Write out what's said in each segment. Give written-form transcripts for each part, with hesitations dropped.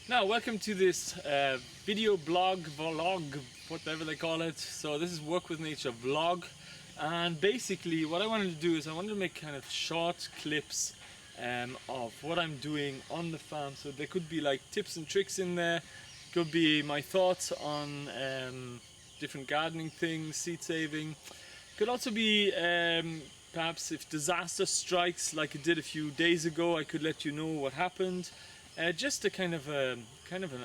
Now, welcome to this video blog, vlog, whatever they call it. So this is Work with Nature vlog, and basically what I wanted to do is I wanted to make kind of short clips of what I'm doing on the farm. So there could be like tips and tricks in there, could be my thoughts on different gardening things, seed saving, could also be perhaps if disaster strikes like it did a few days ago, I could let you know what happened. Just a kind of an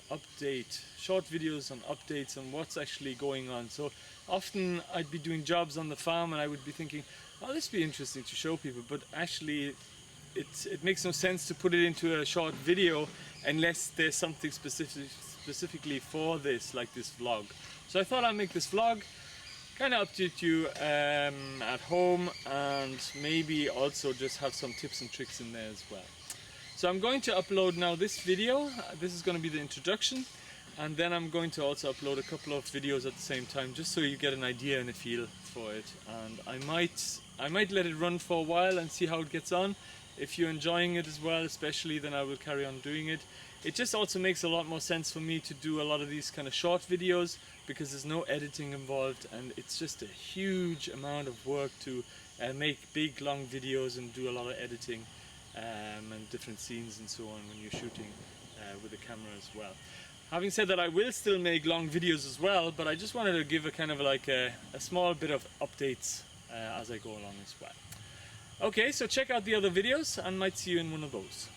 update, short videos on updates on what's actually going on. So often I'd be doing jobs on the farm and I would be thinking, oh, this would be interesting to show people, but actually it makes no sense to put it into a short video unless there's something specifically for this, like this vlog. So I thought I'd make this vlog, kind of update you at home, and maybe also just have some tips and tricks in there as well. So I'm going to upload now this video. This is going to be the introduction, and then I'm going to also upload a couple of videos at the same time, just so you get an idea and a feel for it. And I might let it run for a while and see how it gets on. If you're enjoying it as well, especially, then I will carry on doing it. It just also makes a lot more sense for me to do a lot of these kind of short videos because there's no editing involved, and it's just a huge amount of work to make big long videos and do a lot of editing. And different scenes and so on when you're shooting with the camera as well. Having said that, I will still make long videos as well, but I just wanted to give a kind of like a small bit of updates as I go along as well. Okay, so check out the other videos and might see you in one of those.